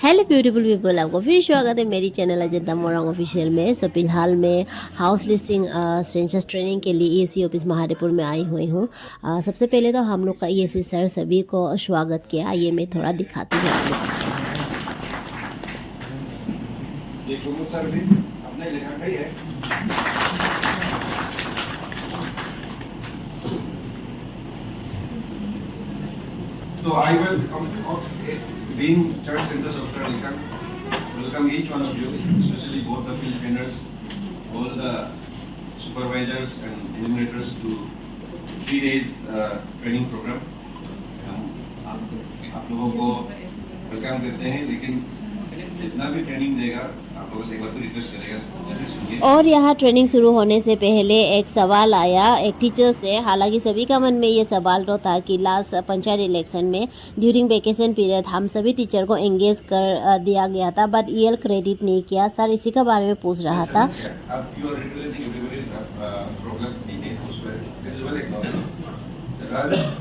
Hello beautiful people, आपको फिर स्वागत है मेरी चैनल अजंता मोरंग ऑफिशियल में। सो फिलहाल मैं हाउस लिस्टिंग सेंसस ट्रेनिंग के लिए ईएसी ऑफिस महादेवपुर में आई हुई हूँ। सबसे पहले तो हम लोग का ईएसी सर सभी को स्वागत किया। ये मैं थोड़ा दिखाती हूँ आप लोग। So I will, being Church Centers of Nikam, welcome each one of you, especially both the field trainers, all the supervisors and illuminators to 3 days training program. आप लोगों को वेलकम करते हैं, लेकिन जितना भी ट्रेनिंग देगा आप लोगों से एक बार तो रिक्वेस्ट करेगा जैसे सुनिए। और यहाँ ट्रेनिंग शुरू होने से पहले एक सवाल आया एक टीचर से। हालांकि सभी का मन में ये सवाल तो था कि लास्ट पंचायत इलेक्शन में ड्यूरिंग वेकेशन पीरियड हम सभी टीचर को एंगेज कर दिया गया था, बट ईएल क्रेडिट नहीं किया। सर इसी के बारे में पूछ रहा था।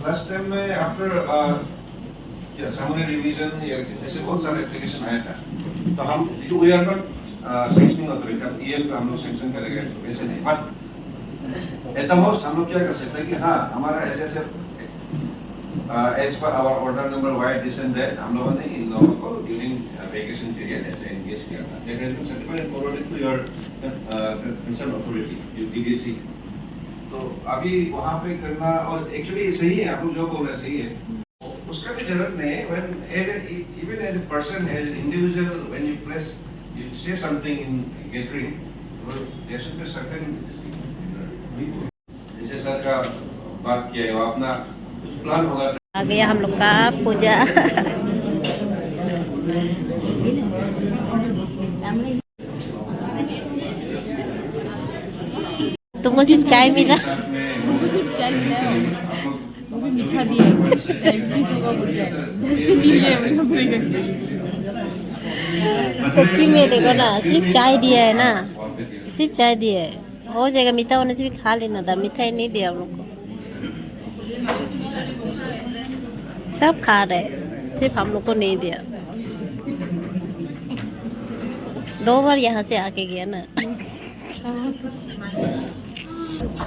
लास्ट टाइम में आफ्टर समरी रिवीजन या ऐसे बहुत सारे एप्लीकेशन आया था, तो हम we are not sanctioning authority, हम ईएल को हम लोग सैंक्शन करेंगे वैसे नहीं, बट एट द मोस्ट हम लोग क्या कर सकते हैं कि हाँ हमारा ऐसे ऐसे as per our order number वाई दिस एंड दैट हम लोगों ने इन लोगों को ड्यूरिंग वेकेशन पीरियड ऐसे एंगेज किया था। That has been certified and forwarded to your concern authority DDC. तो अभी वहाँ पे करना और एक्चुअली सही है, आप लोग जो बोल रहे हैं सही है, उसका भी जरूरत नहीं है। When even as a person, as an individual, when you say something in gathering, there should be certain जैसे सर का बात किया है, वो अपना कुछ प्लान होगा। आ गया हम लोग का पूजा। तुमको सिर्फ चाय मिला? मीठा दिया सच्ची में देखो ना, सिर्फ चाय दिया है ना, सिर्फ चाय दिया है। हो जाएगा, मीठा होने से भी खा लेना था। मीठा ही नहीं दिया हम लोग को, सब खा रहे, सिर्फ हम लोग को नहीं दिया। 2 बार यहाँ से आके गया ना।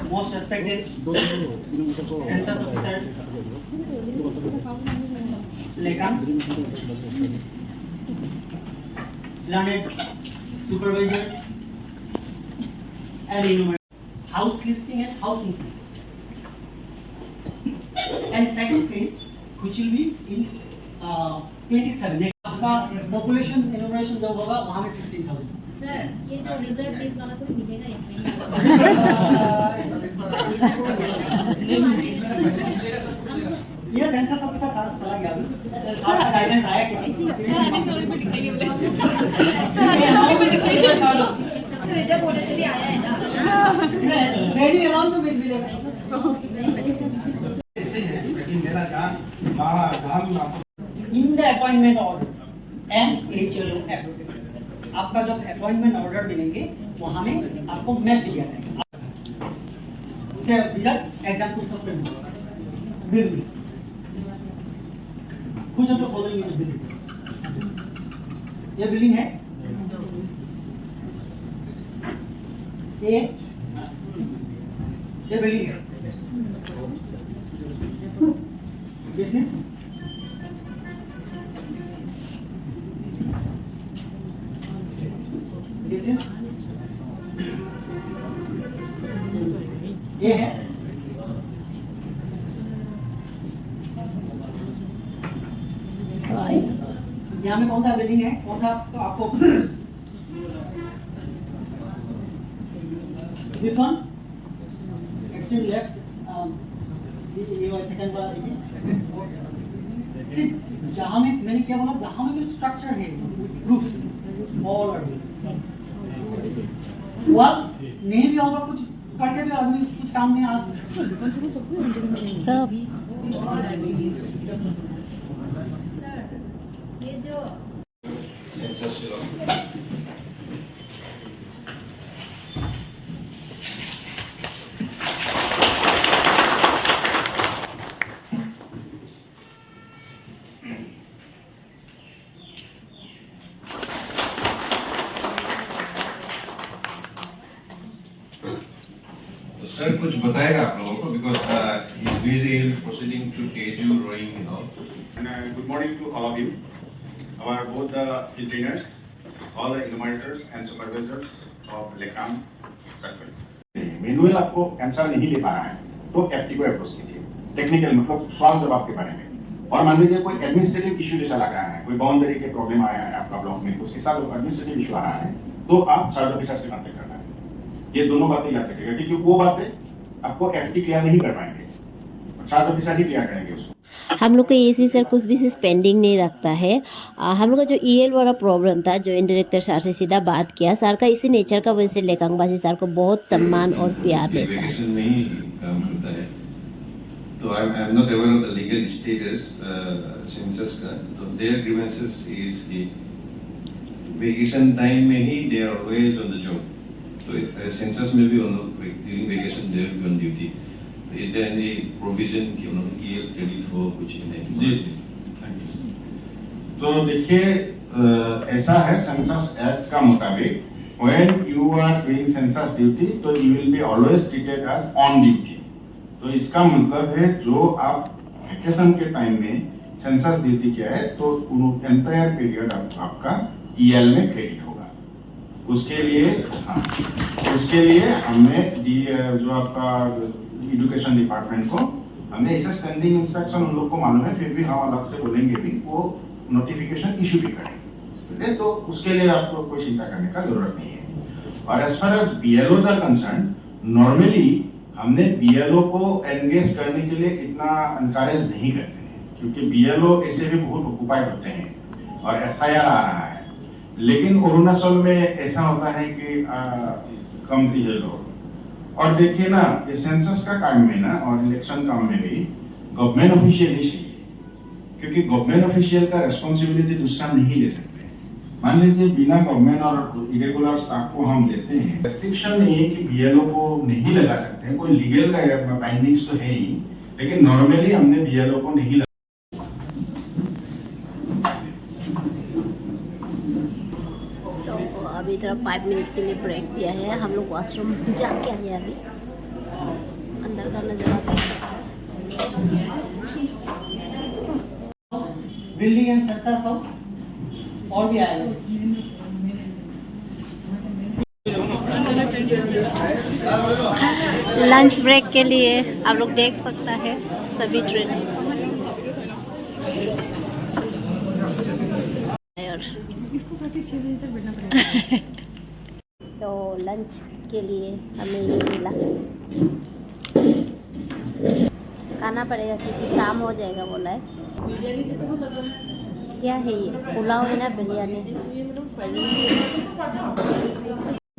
Most respected census officer Lekam, learned supervisors and enumerators, house listing and housing census, and second phase which will be in 27. आपका population enumeration जब होगा वहाँ में 16,000. सर ये जो रिजर्व लिस्ट वाला तो मिलेगा ये सेंसस ऑफिसर साथ चला गया अभी। आपका गाइडेंस आया क्या? तो रिजर्व होने से भी आया है ना। ट्रेनिंग अलाउंस तो मिलेगा। लेकिन मेरा काम in the appointment order and HLO act, आपका जब अपॉइंटमेंट ऑर्डर मिलेंगे वहां में आपको मैप दिया जाएगा। एग्जांपल्स ऑफ प्रेमिसेस, बिल्डिंग्स, कुछ हम लोग फॉलोइंग इज बिल्डिंग। ये बिल्डिंग है ये बिल्डिंग है, दिस इज This is ये है, यहाँ में कौन सा बिल्डिंग है, कौन सा तो आपको this one extreme left, ये वाला सेकंड वाला देखिए। जहाँ में मैंने क्या बोला, जहाँ में भी स्ट्रक्चर है, रूफ ऑल आर वॉल नहीं भी होगा, कुछ करके भी आदमी कुछ काम में आ सब। ये जो सर कुछ बताएगा आप लोगों को because he is busy in proceeding to केजू रोइंग you know And good morning to all of you, our both the trainers, all the illuminators and supervisors of Lekam circle. Manual आपको आंसर नहीं ले पा रहा है तो एफटी को अप्रोच कीजिए, टेक्निकल मतलब सवाल जवाब के बारे में। और मान लीजिए कोई एडमिनिस्ट्रेटिव इशू जैसा लग रहा है, कोई बाउंड्री के प्रॉब्लम आया है आपका ब्लॉक में, उसके साथ एडमिनिस्ट्रेटिव इशू आ रहा है तो आप चार्ज ऑफिसर से कांटेक्ट करना है। ये दोनों बातें याद रखिएगा क्योंकि वो बातें आपको एफटी क्लियर नहीं कर पाएंगे, चार्ज ऑफिसर ही क्लियर करेंगे उसको। हम लोग का एसी सर कुछ भी पेंडिंग नहीं रखता है। हम लोग का जो ईएल वाला प्रॉब्लम था, जो डायरेक्टर सर से सीधा बात किया, सर का इसी नेचर का वजह से लेकांगबासी सर को बहुत सम्मान और प्यार देता है। नहीं काम करता है तो I am not aware of the legal status census का, तो देयर ग्रीवेंसेस इज कि वेकेशन टाइम में ही they are always on the job, तो सेंसस में भी उन लोग during vacation they will be on duty. Is there any provision कि उन्होंने EL credit हो कुछ नहीं? जी थैंक यू। तो देखिए ऐसा है सेंसस एक्ट का मुताबिक when you are doing census duty तो you will be always treated as on duty। तो इसका मतलब है जो आप वेकेशन के टाइम में सेंसस ड्यूटी किया है तो एंटायर पीरियड आपका EL में क्रेडिट होगा। उसके लिए हमने जो आपका एजुकेशन डिपार्टमेंट को हमने ऐसा स्टैंडिंग इंस्ट्रक्शन उन लोग को मालूम है, फिर भी हम अलग से बोलेंगे भी वो नोटिफिकेशन इशू भी करेंगे इसके लिए, तो उसके लिए आपको कोई चिंता करने का जरूरत नहीं है। और as far as BLOs are concern, normally हमने बीएलओ को एंगेज करने के लिए इतना एनकरेज नहीं करते हैं क्योंकि बीएलओ ऐसे भी बहुत ऑक्युपाइड होते हैं और एसआईआर आ रहा है, लेकिन अरुणाचल में ऐसा होता है कि कमती है लोग। और देखिए ना, ये सेंसस का काम में ना और इलेक्शन काम में भी गवर्नमेंट ऑफिशियल ही चाहिए क्योंकि गवर्नमेंट ऑफिशियल का रेस्पॉन्सिबिलिटी दूसरा नहीं ले सकते। मान लीजिए बिना गवर्नमेंट और इरेगुलर स्टाफ को हम देते हैं, रेस्ट्रिक्शन नहीं है कि बीएलओ को नहीं लगा सकते हैं, कोई लीगल का बाइंडिंग्स तो है ही, लेकिन नॉर्मली हमने बीएलओ को नहीं लगा। अभी तरफ 5 मिनट के लिए ब्रेक दिया है। हम लोग वॉशरूम जाके आए हैं, अभी अंदर का नजारा देख सकते हैं। बिल्डिंग एंड सेंसस हाउस और भी आए हैं। लंच ब्रेक के लिए आप लोग देख सकता है सभी ट्रेन सो लंच के लिए हमें ये मिला, खाना पड़ेगा क्योंकि शाम हो जाएगा बोला है। क्या है ये? पुलाव है ना, बिरयानी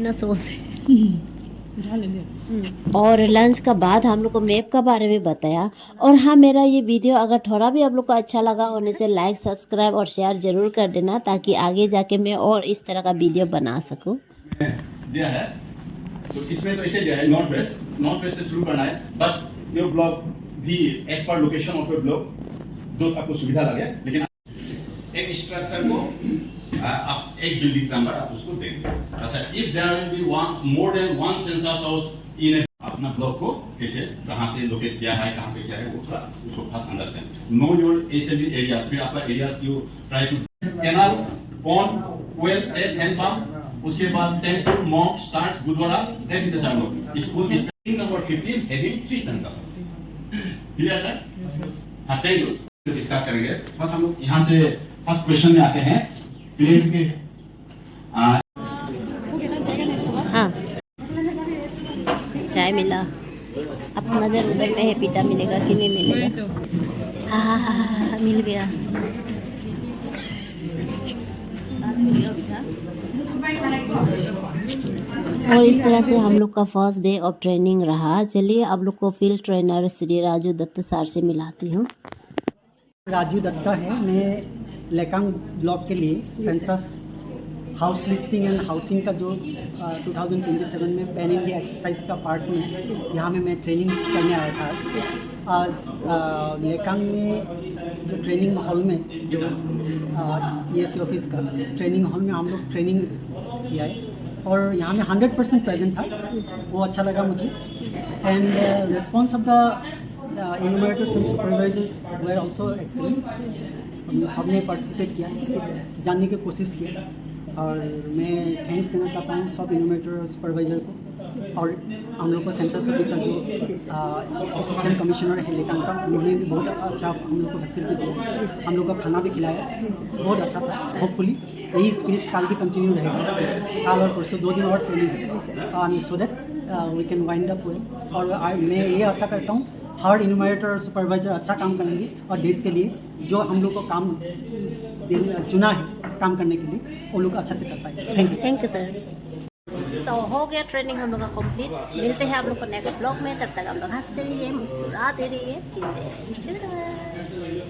ना सॉस और लंच का बाद हम लोग को मैप का बारे में बताया। और हाँ, मेरा ये वीडियो अगर थोड़ा भी आप लोग को अच्छा लगा होने से लाइक, सब्सक्राइब और शेयर जरूर कर देना ताकि आगे जाके मैं और इस तरह का वीडियो बना सकूं। दिया है तो इसमें तो ऐसे दिया है नॉर्थ वेस्ट से शुरू करना है, बट योर ब्लॉक भी as per location of your block जो आपको सुविधा लगे, लेकिन एक स्ट्रक्चर को आप एक बिल्डिंग नंबर आप उसको देंगे। अच्छा, if there will be more than one census house in अपना ब्लॉक को कैसे कहां से लोकेट किया है, कहां पे क्या है, वो थोड़ा उसको first understand know your SAB areas. फिर आपका areas you try to canal, pond, well, tap, handpump, उसके बाद temple, mosque, church, gurdwara, that is the side school is number 15 having 3 census houses. Clear sir? हां, थैंक यू। डिस्कस करेंगे। बस हम लोग यहां से फर्स्ट क्वेश्चन में आते हैं। प्लेट के हाँ, चाय मिला। अब नजर उधर में है, पीटा मिलेगा कि नहीं मिलेगा। हाँ, मिल गया। और इस तरह से हम लोग का फर्स्ट डे ऑफ ट्रेनिंग रहा। चलिए अब लोग को field trainer Shri Raju Dutt sir से मिलाती हूँ। राजू दत्ता है, मैं लेकांग ब्लॉक के लिए census house listing and housing का जो 2027 में पैन इंडिया एक्सरसाइज का पार्ट में यहाँ में मैं ट्रेनिंग करने आया था। आज लेकांग में जो ट्रेनिंग हॉल में जो ESC ऑफिस का ट्रेनिंग हॉल में हम लोग ट्रेनिंग किया है और यहाँ में 100% प्रेजेंट था, वो अच्छा लगा मुझे। And response of the enumerators and supervisors were also excellent. हम सबने पार्टिसिपेट किया, जानने की कोशिश की, और मैं थैंक्स देना चाहता हूँ सब इनोवेटर और सुपरवाइजर को, और हम लोग को सेंसस ऑफिसर जो असिस्टेंट कमिश्नर है लेकिन का, उन्होंने भी बहुत अच्छा हम लोग को फैसिलिटी दिया, हम लोग को खाना भी खिलाया, बहुत अच्छा था। होपफुली यही स्पिरिट कल भी कंटिन्यू रहेगा, कल और परसों 2 दिन और ट्रेनिंग है, so that we can wind up well. और मैं ये आशा करता हूँ हर इनोवेटर और सुपरवाइजर अच्छा काम करेंगे, और देश के लिए जो हम लोग को काम चुना है काम करने के लिए वो लोग अच्छा से कर पाए। Thank you sir. सो हो गया ट्रेनिंग हम लोग का कंप्लीट। मिलते हैं आप लोग को नेक्स्ट ब्लॉग में, तब तक आप लोग हंसते रहिए, मुस्कुराते रहिए, चिल्लाते रहिए।